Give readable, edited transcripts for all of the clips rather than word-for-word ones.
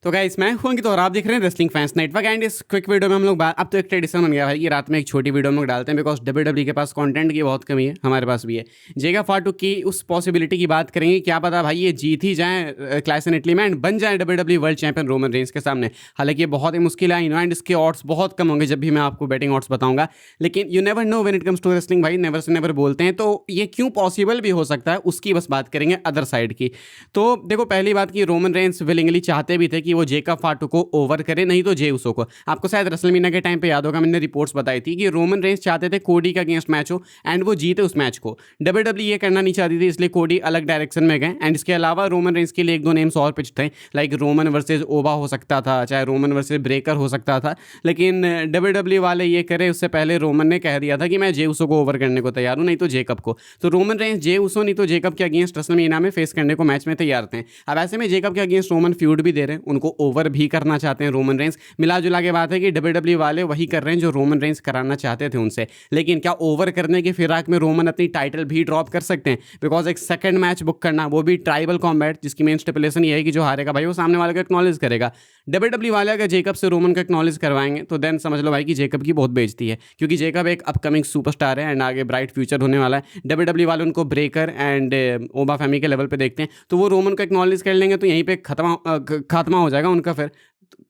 तो गाइस मैं हूं अंकित और आप देख रहे हैं रेसलिंग फैंस नेटवर्क एंड इस क्विक वीडियो में हम लोग अब तो एक ट्रेडिशन बन गया भाई कि रात में एक छोटी वीडियो हम लोग डालते हैं बिकॉज डब्ल्यूडब्ल्यू के पास कंटेंट की बहुत कमी है, हमारे पास भी है। जेगा फाटू की उस पॉसिबिलिटी की बात करेंगे, क्या पता भाई ये जीत ही जाए क्लैश इन इटली में एंड बन जाए WWE world champion Roman Reigns के सामने। हालांकि ये बहुत ही मुश्किल है एंड इसके ऑड्स बहुत कम होंगे जब भी मैं आपको बैटिंग ऑड्स बताऊंगा, लेकिन you never know when it comes to wrestling भाई, नेवर से नेवर बोलते हैं। तो ये क्यों पॉसिबल भी हो सकता है उसकी बस बात करेंगे अदर साइड की। तो देखो पहली बात कि रोमन रेंस विलिंगली चाहते भी थे कि वो जेका फाटू को ओवर करे, नहीं तो जे उसो को। आपको शायद रेसलमेनिया के टाइम पे याद होगा मैंने रिपोर्ट्स बताई थी कि रोमन रेंस चाहते थे कोडी का अगेंस्ट मैच हो एंड वो जीते उस मैच को। डब्ल्यूडब्ल्यू ये करना नहीं चाहती थी, इसलिए कोडी अलग डायरेक्शन में गए एंड इसके अलावा रोमन रेंस के लिए एक दो नेम्स और पिच थे, लाइक रोमन वर्सेज ओबा हो सकता था, चाहे रोमन वर्सेज ब्रेकर हो सकता था। लेकिन डब्ल्यूडब्ल्यू वाले ये करे उससे पहले रोमन ने कह दिया था कि मैं जे उसो को ओवर करने को तैयार हूँ, नहीं तो जेकब को। तो रोमन रेंस जे उसो नहीं तो जेकब के अगेंस्ट रेसलमेनिया में फेस करने को मैच में तैयार थे। अब ऐसे में जेकब के अगेंस्ट रोमन फ्यूड भी दे रहे हैं, उनको ओवर भी करना चाहते हैं रोमन रेंस। मिला जुला के बात है कि डब्ल्यूडब्ल्यू वाले वही कर रहे हैं जो रोमन रेंस कराना चाहते थे उनसे। लेकिन क्या ओवर करने की फिराक में रोमन अपनी टाइटल भी ड्रॉप कर सकते हैं? बिकॉज एक सेकंड मैच बुक करना, वो भी ट्राइबल कॉम्बैट, जिसकी मेन स्टिपुलेशन ये है कि जो हारेगा भाई वो सामने वाले को एक्नॉलेज करेगा। डब्ल्यूडब्ल्यू वाले अगर जेकब से रोमन को एक्नॉलेज करवाएंगे तो देन समझ लो भाई कि जेकब की बहुत बेइज्जती है, क्योंकि जेकब एक अपकमिंग सुपरस्टार है एंड आगे ब्राइट फ्यूचर होने वाला है। डब्ल्यूडब्ल्यू वाले उनको ब्रेकर एंड ओबा फैमी के लेवल पे देखते हैं, तो वो रोमन को एक्नॉलेज कर लेंगे तो यहीं पे खात्मा हो जाएगा उनका। फिर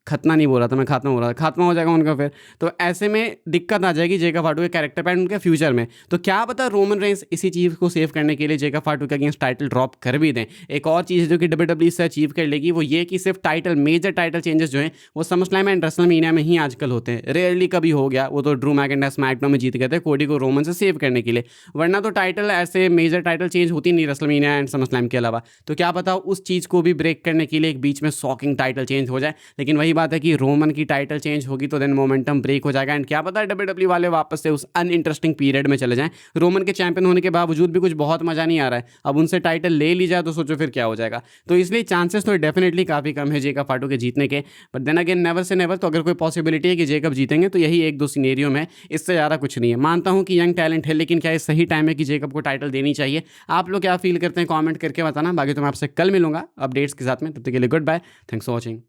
खतना नहीं बोल रहा था मैं, खात्मा हो रहा था, खात्मा हो जाएगा उनका फिर। तो ऐसे में दिक्कत आ जाएगी जेका फाटू के कैरेक्टर पर एंड उनके फ्यूचर में। तो क्या पता रोमन रेंस इसी चीज़ को सेव करने के लिए जेका फाटू के अगेंस्ट टाइटल ड्रॉप कर भी दें। एक और चीज़ है जो कि डब्ल्यूडब्ल्यू से अचीव कर लेगी, वो ये कि सिर्फ टाइटल, मेजर टाइटल चेंजेस जो हैं वो समरस्लैम एंड रेसलमेनिया में ही आजकल होते हैं। रेयरली कभी हो गया, वो तो ड्रू मैकिंटायर स्मैकडाउन में जीत गए थे कोडी को रोमन से सेव करने के लिए, वरना तो टाइटल ऐसे मेजर टाइटल चेंज होती नहीं रेसलमेनिया एंड समरस्लैम के अलावा। तो क्या पता उस चीज़ को भी ब्रेक करने के लिए एक बीच में शॉकिंग टाइटल चेंज हो जाए। लेकिन वही बात है कि रोमन की टाइटल चेंज होगी तो देन मोमेंटम ब्रेक हो जाएगा एंड क्या पता डब्ल्यूडब्ल्यू वाले वापस से उस अनइंटरेस्टिंग पीरियड में चले जाएं। रोमन के चैंपियन होने के बावजूद भी कुछ बहुत मजा नहीं आ रहा है, अब उनसे टाइटल ले ली जाए तो सोचो फिर क्या हो जाएगा। तो इसलिए चांसेस तो डेफिनेटली काफ़ी कम है जेकब फाटू के जीतने के, but then again never say never. तो अगर कोई पॉसिबिलिटी है कि जेकब जीतेंगे तो यही एक दो सिनेरियो में, इससे ज़्यादा कुछ नहीं है। मानता हूँ कि यंग टैलेंट है, लेकिन क्या ये सही टाइम है कि जेकब को टाइटल देनी चाहिए? आप लोग क्या फील करते हैं कॉमेंट करके बताना। बाकी तो मैं आपसे कल मिलूंगा अपडेट्स के साथ में, तब तक के लिए goodbye, thanks for watching.